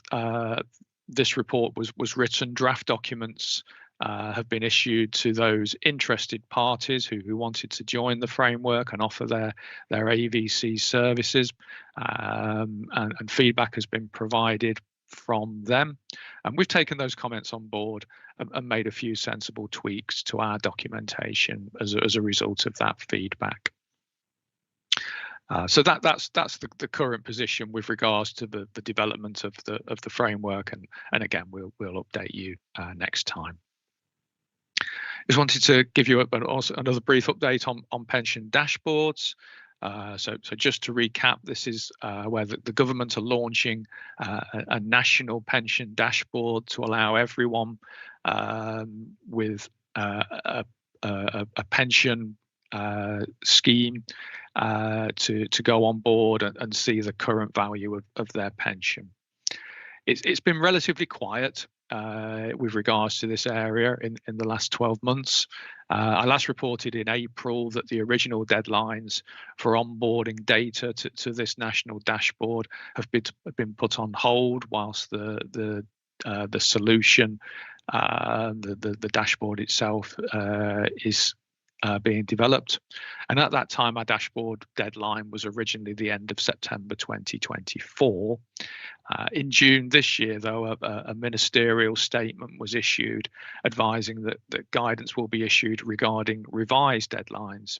this report was written, draft documents have been issued to those interested parties who wanted to join the framework and offer their AVC services, and feedback has been provided from them. And we've taken those comments on board and made a few sensible tweaks to our documentation as a result of that feedback. So that's the current position with regards to the development of the framework, and again we'll update you next time. Just wanted to give you also another brief update on pension dashboards. So just to recap, this is where the government are launching a national pension dashboard to allow everyone with a pension scheme to go on board and see the current value of their pension. It's been relatively quiet with regards to this area in the last 12 months. I last reported in April that the original deadlines for onboarding data to this national dashboard have been put on hold whilst the solution, the dashboard itself, is being developed. And at that time, our dashboard deadline was originally the end of September 2024. In June this year, though, a ministerial statement was issued advising that guidance will be issued regarding revised deadlines.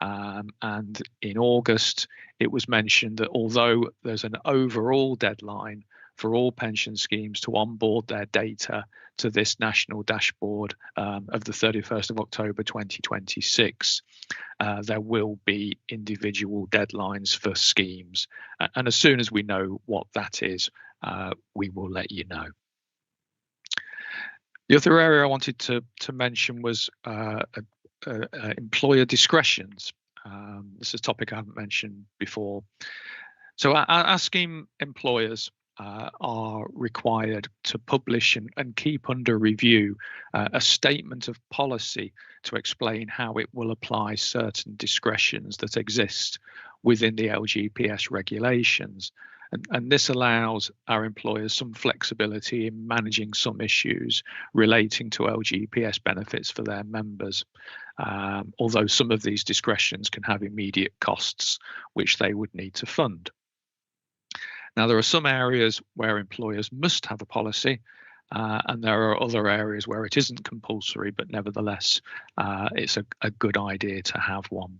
And in August, it was mentioned that although there's an overall deadline for all pension schemes to onboard their data to this national dashboard of the 31st of October 2026, there will be individual deadlines for schemes. And as soon as we know what that is, we will let you know. The other area I wanted to mention was employer discretions. This is a topic I haven't mentioned before. So our scheme employers are required to publish and keep under review a statement of policy to explain how it will apply certain discretions that exist within the LGPS regulations. And this allows our employers some flexibility in managing some issues relating to LGPS benefits for their members, although some of these discretions can have immediate costs which they would need to fund. Now, there are some areas where employers must have a policy, and there are other areas where it isn't compulsory, but nevertheless, it's a good idea to have one.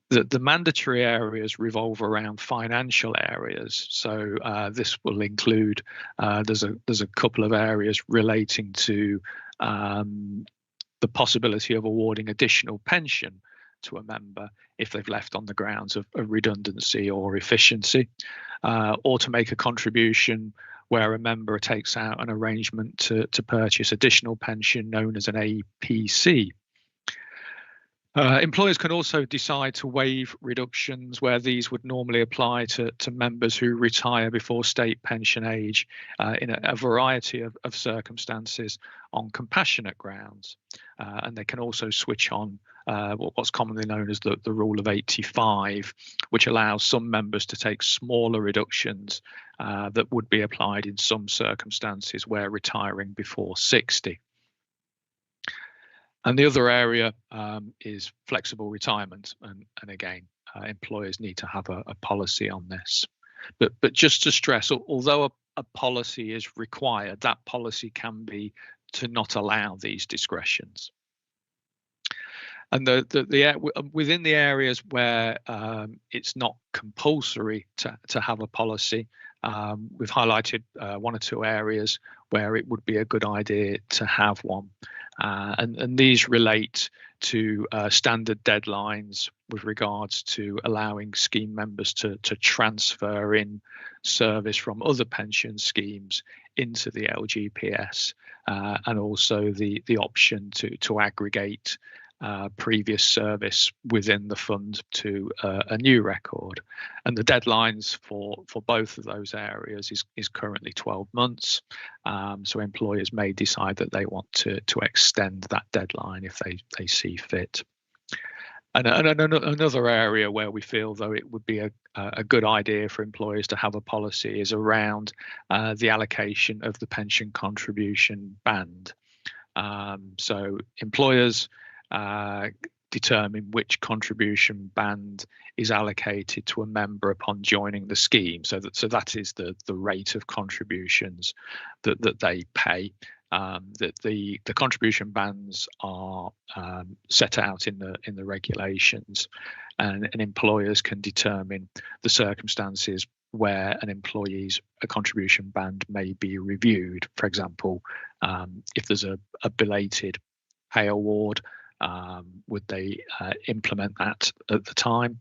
The mandatory areas revolve around financial areas. So this will include, there's a couple of areas relating to the possibility of awarding additional pension to a member if they've left on the grounds of redundancy or efficiency, or to make a contribution where a member takes out an arrangement to purchase additional pension known as an APC. Employers can also decide to waive reductions where these would normally apply to members who retire before state pension age in a variety of circumstances on compassionate grounds. And they can also switch on what's commonly known as the rule of 85, which allows some members to take smaller reductions that would be applied in some circumstances where retiring before 60. And the other area is flexible retirement, and again, employers need to have a policy on this. But just to stress, although a policy is required, that policy can be to not allow these discretions. And within the areas where it's not compulsory to have a policy, we've highlighted 1 or 2 areas where it would be a good idea to have one. And these relate to standard deadlines with regards to allowing scheme members to transfer in service from other pension schemes into the LGPS, and also the option to aggregate previous service within the fund to a new record. And the deadlines for both of those areas is currently 12 months. So employers may decide that they want to extend that deadline if they see fit. And another area where we feel, though, it would be a good idea for employers to have a policy is around the allocation of the pension contribution band. So employers determine which contribution band is allocated to a member upon joining the scheme. So that is the rate of contributions that they pay. That the contribution bands are set out in the regulations, and employers can determine the circumstances where an employee's contribution band may be reviewed. For example, if there's a belated pay award, would they implement that at the time,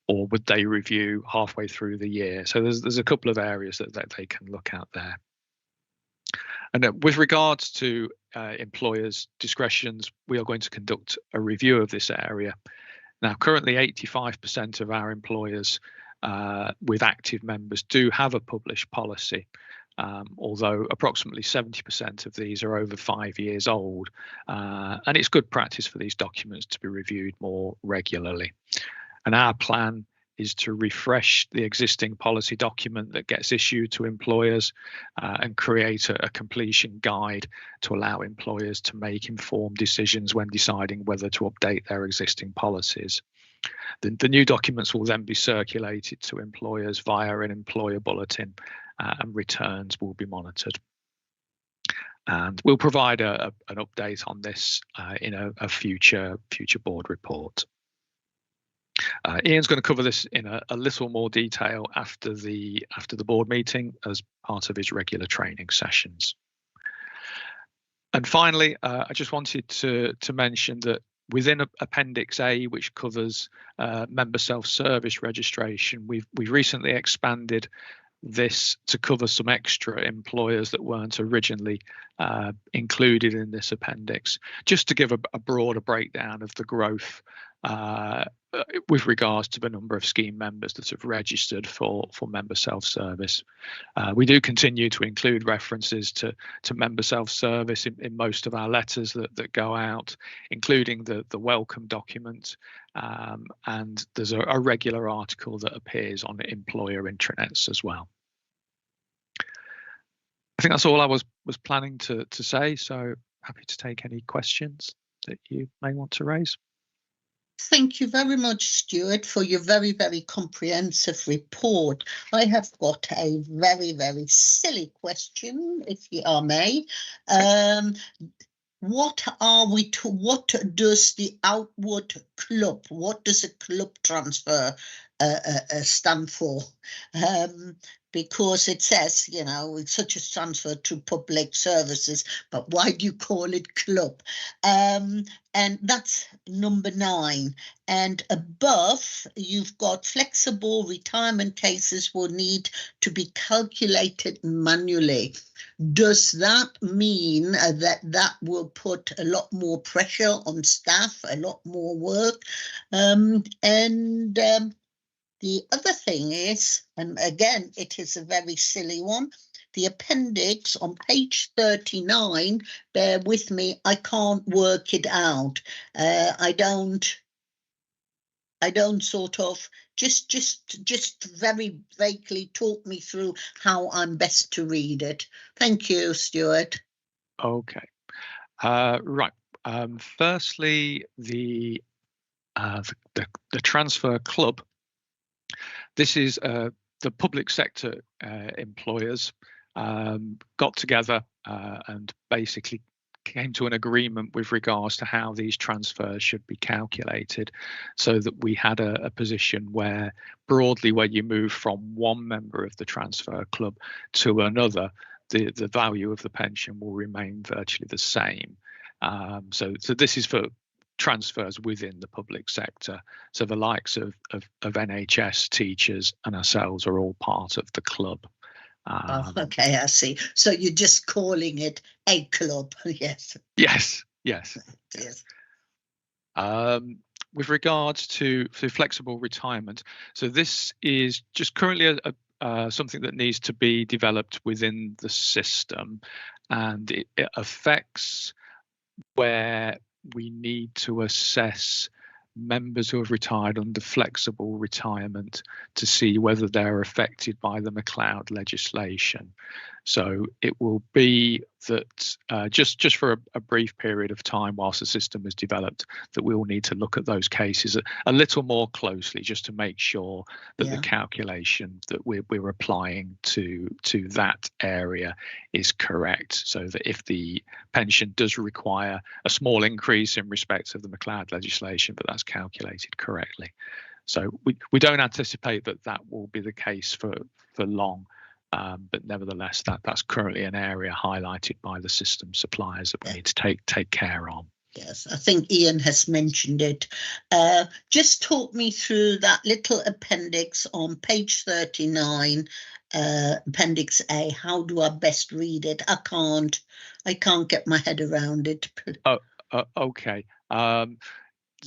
or would they review halfway through the year? So there's a couple of areas that they can look at there. And with regards to employers' discretions, we are going to conduct a review of this area. Now, currently 85% of our employers with active members do have a published policy. Although approximately 70% of these are over 5 years old, and it's good practice for these documents to be reviewed more regularly. And our plan is to refresh the existing policy document that gets issued to employers and create a completion guide to allow employers to make informed decisions when deciding whether to update their existing policies. The new documents will then be circulated to employers via an employer bulletin, and returns will be monitored. And we'll provide an update on this in a future board report. Ian's going to cover this in a little more detail after the board meeting as part of his regular training sessions. And finally, I just wanted to mention that within Appendix A, which covers member self-service registration, we've recently expanded this to cover some extra employers that weren't originally included in this appendix, just to give a broader breakdown of the growth with regards to the number of scheme members that have registered for member self-service. We do continue to include references to member self-service in most of our letters that go out, including the welcome document, and there's a regular article that appears on employer intranets as well. I think that's all I was planning to say, so happy to take any questions that you may want to raise. Thank you very much, Stuart, for your very, very comprehensive report. I have got a very, very silly question, if you may. What does the outward club, what does a club transfer stand for? Because it says, you know, it's such a transfer to public services, but why do you call it club? And that's number 9. And above, you've got flexible retirement cases will need to be calculated manually. Does that mean that will put a lot more pressure on staff, a lot more work? The other thing is, and again, it is a very silly one, the appendix on page 39, bear with me, I can't work it out. I don't sort of, just very vaguely talk me through how I'm best to read it. Thank you, Stuart. Okay. Right. Firstly, the transfer club. This is the public sector employers got together and basically came to an agreement with regards to how these transfers should be calculated, so that we had a position where broadly, where you move from one member of the transfer club to another, the value of the pension will remain virtually the same. So this is for transfers within the public sector. So the likes of NHS, teachers and ourselves are all part of the club. Okay, I see. So you're just calling it a club, yes. Yes. Yes. With regards to flexible retirement, so this is just currently something that needs to be developed within the system, and it affects where we need to assess members who have retired under flexible retirement to see whether they're affected by the McLeod legislation. So it will be that just for a brief period of time whilst the system is developed, that we will need to look at those cases a little more closely, just to make sure that the calculation that we're applying to that area is correct, so that if the pension does require a small increase in respect of the McLeod legislation, but that's calculated correctly. So we don't anticipate that will be the case for long. But nevertheless, that's currently an area highlighted by the system suppliers that we need to take care of. Yes, I think Ian has mentioned it. Just talk me through that little appendix on page 39, Appendix A. How do I best read it? I can't get my head around it. Okay.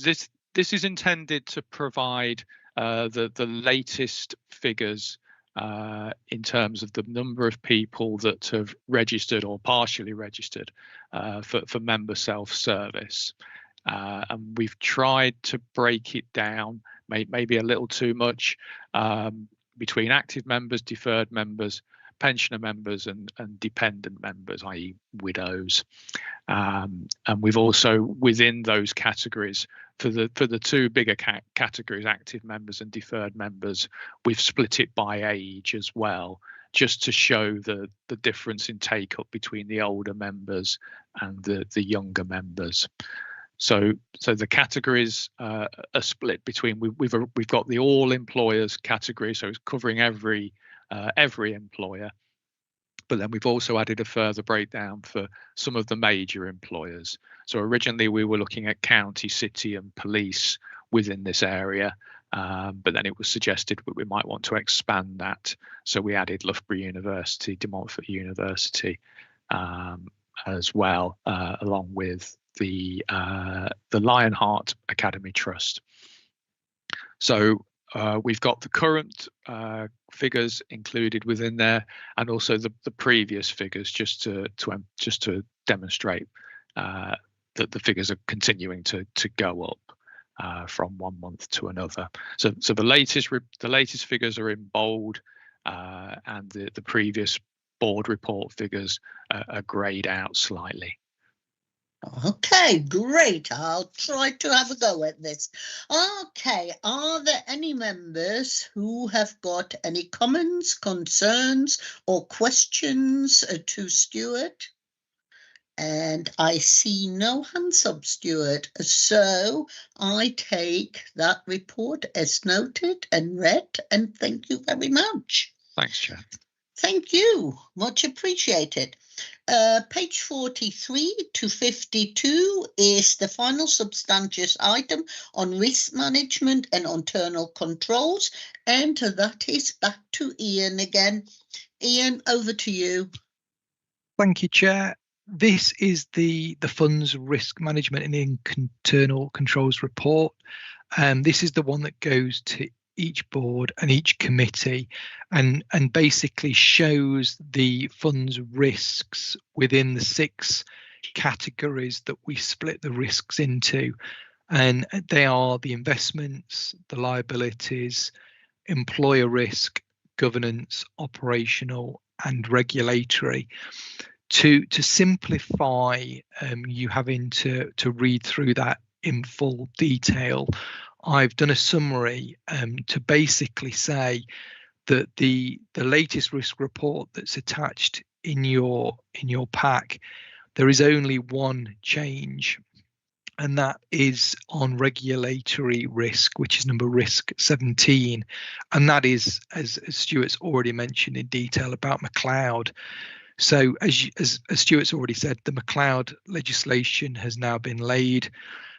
This is intended to provide the latest figures in terms of the number of people that have registered or partially registered for member self-service. And we've tried to break it down, maybe a little too much, between active members, deferred members, pensioner members and dependent members, i.e. widows. And we've also, within those categories, for the two bigger categories, active members and deferred members, we've split it by age as well, just to show the difference in take up between the older members and the younger members. So the categories are split between, we've got the all employers category, so it's covering every employer. But then we've also added a further breakdown for some of the major employers. So originally we were looking at county, city and police within this area, but then it was suggested that we might want to expand that. So we added Loughborough University, De Montfort University as well, along with the Lionheart Academy Trust. So we've got the current figures included within there, and also the previous figures, just to demonstrate that the figures are continuing to go up from one month to another. So the latest figures are in bold, and the previous board report figures are greyed out slightly. Okay, great. I'll try to have a go at this. Okay, are there any members who have got any comments, concerns or questions to Stuart? And I see no hands up, Stuart. So I take that report as noted and read, and thank you very much. Thanks, Chair. Thank you. Much appreciated. Page 43 to 52 is the final substantious item on risk management and internal controls, and that is back to Ian again. Ian, over to you. Thank you, Chair. This is the Fund's Risk Management and Internal Controls report. This is the one that goes to each board and each committee and basically shows the fund's risks within the 6 categories that we split the risks into, and they are the investments, the liabilities, employer risk, governance, operational and regulatory. To simplify you having to read through that in full detail, I've done a summary to basically say that the latest risk report that's attached in your pack, there is only one change, and that is on regulatory risk, which is number risk 17, and that is, as Stuart's already mentioned in detail, about McCloud. So as Stuart's already said, the McCloud legislation has now been laid.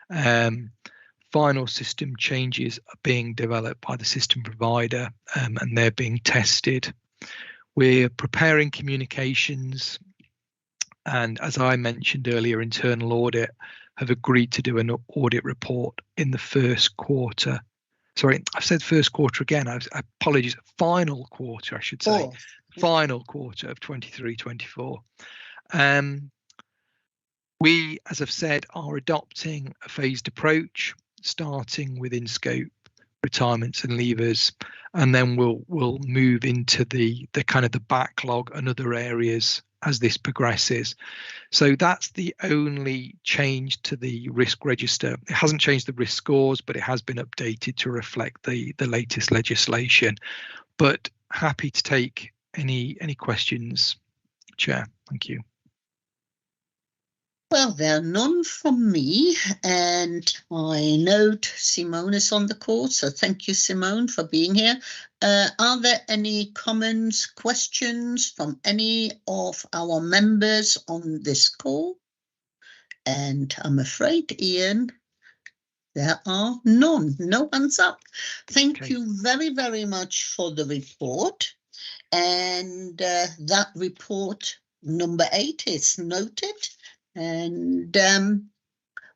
Final system changes are being developed by the system provider, and they're being tested. We're preparing communications, and as I mentioned earlier, internal audit have agreed to do an audit report in the first quarter. Sorry, I've said first quarter again. I apologize. Final quarter, I should say. Final quarter of 23-24. We, as I've said, are adopting a phased approach, starting with in-scope retirements and leavers, and then we'll move into the kind of the backlog and other areas as this progresses. So that's the only change to the risk register. It hasn't changed the risk scores, but it has been updated to reflect the latest legislation. But happy to take any questions, Chair. Thank you. Well, there are none from me, and I note Simone is on the call, so thank you, Simone, for being here. Are there any comments, questions from any of our members on this call? And I'm afraid, Ian, there are none. No hands up. Thank you very, very much for the report. And that report number 8 is noted. And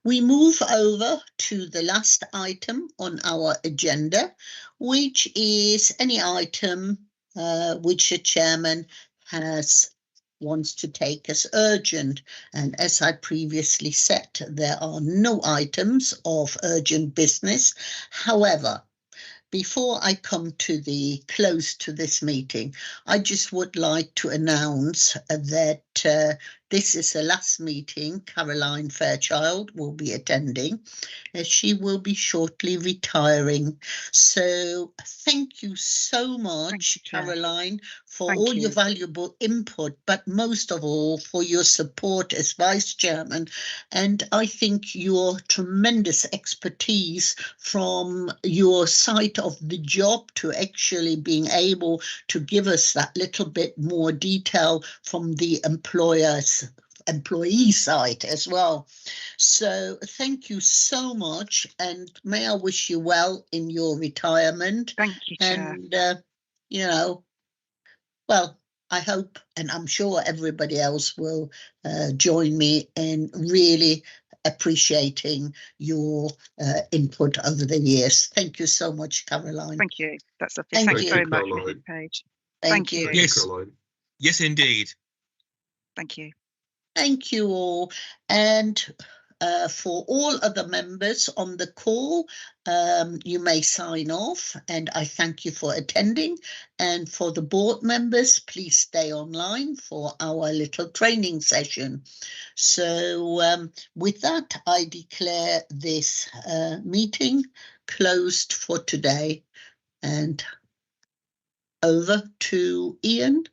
we move over to the last item on our agenda, which is any item which the chairman wants to take as urgent. And as I previously said, there are no items of urgent business. However, before I come to the close to this meeting, I just would like to announce that this is the last meeting Caroline Fairchild will be attending, as she will be shortly retiring. So thank you so much, Caroline, for all your valuable input, but most of all for your support as Vice Chairman. And I think your tremendous expertise from your side of the job to actually being able to give us that little bit more detail from the employee side as well. So thank you so much, and may I wish you well in your retirement. Thank you, Chair. And you know, well, I hope, and I'm sure everybody else will join me in really appreciating your input over the years. Thank you so much, Caroline. Thank you. That's lovely. Thank you very much, Mrs. Page. Thank you. Yes, yes, indeed. Thank you. Thank you all. And for all other members on the call, you may sign off, and I thank you for attending. And for the board members, please stay online for our little training session. So with that, I declare this meeting closed for today. And over to Ian.